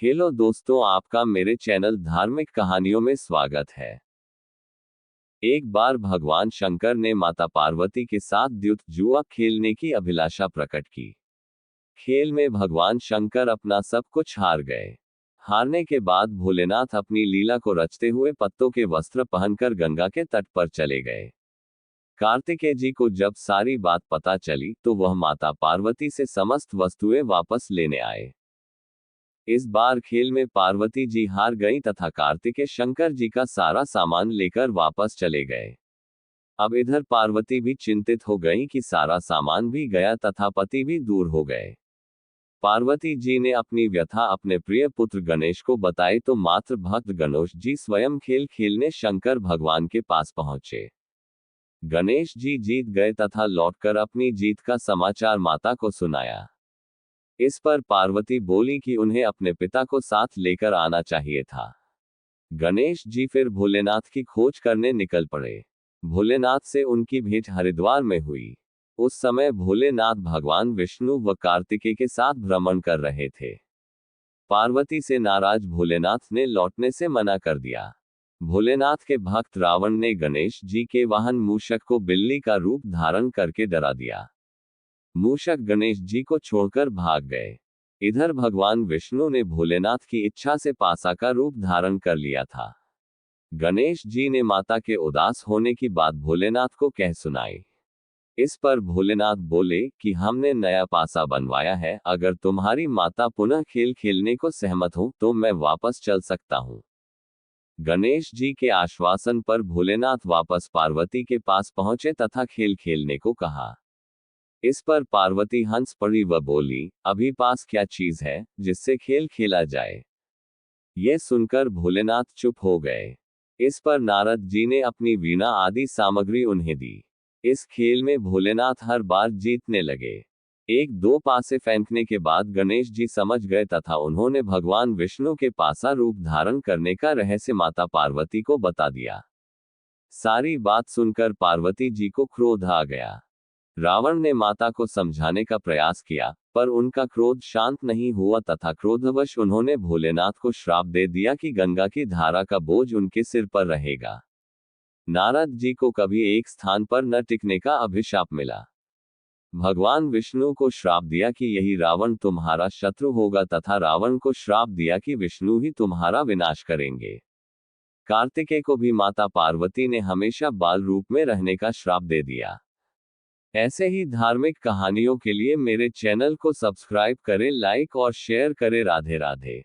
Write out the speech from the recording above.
Hello दोस्तों, आपका मेरे चैनल धार्मिक कहानियों में स्वागत है। एक बार भगवान शंकर ने माता पार्वती के साथ द्युत जुआ खेलने की अभिलाषा प्रकट की। खेल में भगवान शंकर अपना सब कुछ हार गए। हारने के बाद भोलेनाथ अपनी लीला को रचते हुए पत्तों के वस्त्र पहनकर गंगा के तट पर चले गए। कार्तिकेय जी को जब सारी बात पता चली तो वह माता पार्वती से समस्त वस्तुएं वापस लेने आए। इस बार खेल में पार्वती जी हार गईं तथा कार्तिकेय शंकर जी का सारा सामान लेकर वापस चले गए। अब इधर पार्वती भी चिंतित हो गईं कि सारा सामान भी गया तथा पति भी दूर हो गए। पार्वती जी ने अपनी व्यथा अपने प्रिय पुत्र गणेश को बताई तो मात्र भक्त गणेश जी स्वयं खेल खेलने शंकर भगवान के पास पहुंचे। गणेश जी जीत गए तथा लौटकर अपनी जीत का समाचार माता को सुनाया। इस पर पार्वती बोली कि उन्हें अपने पिता को साथ लेकर आना चाहिए था। गणेश जी फिर भोलेनाथ की खोज करने निकल पड़े। भोलेनाथ से उनकी भेंट हरिद्वार में हुई। उस समय भोलेनाथ भगवान विष्णु व कार्तिकेय के साथ भ्रमण कर रहे थे। पार्वती से नाराज भोलेनाथ ने लौटने से मना कर दिया। भोलेनाथ के भक्त रावण ने गणेश जी के वाहन मूषक को बिल्ली का रूप धारण करके डरा दिया। मूषक गणेश जी को छोड़कर भाग गए। इधर भगवान विष्णु ने भोलेनाथ की इच्छा से पासा का रूप धारण कर लिया था। गणेश जी ने माता के उदास होने की बात भोलेनाथ को कह सुनाई। इस पर भोलेनाथ बोले कि हमने नया पासा बनवाया है, अगर तुम्हारी माता पुनः खेल खेलने को सहमत हो तो मैं वापस चल सकता हूँ। गणेश जी के आश्वासन पर भोलेनाथ वापस पार्वती के पास पहुंचे तथा खेल खेलने को कहा। इस पर पार्वती हंस पड़ी व बोली, अभी पास क्या चीज है जिससे खेल खेला जाए। यह सुनकर भोलेनाथ चुप हो गए। इस पर नारद जी ने अपनी वीणा आदि सामग्री उन्हें दी। इस खेल में भोलेनाथ हर बार जीतने लगे। एक दो पासे फेंकने के बाद गणेश जी समझ गए तथा उन्होंने भगवान विष्णु के पासा रूप धारण करने का रहस्य माता पार्वती को बता दिया। सारी बात सुनकर पार्वती जी को क्रोध आ गया। रावण ने माता को समझाने का प्रयास किया, पर उनका क्रोध शांत नहीं हुआ तथा क्रोधवश उन्होंने भोलेनाथ को श्राप दे दिया कि गंगा की धारा का बोझ उनके सिर पर रहेगा। नारद जी को कभी एक स्थान पर न टिकने का अभिशाप मिला। भगवान विष्णु को श्राप दिया कि यही रावण तुम्हारा शत्रु होगा तथा रावण को श्राप दिया कि विष्णु ही तुम्हारा विनाश करेंगे। कार्तिकेय को भी माता पार्वती ने हमेशा बाल रूप में रहने का श्राप दे दिया। ऐसे ही धार्मिक कहानियों के लिए मेरे चैनल को सब्सक्राइब करें, लाइक और शेयर करें। राधे राधे।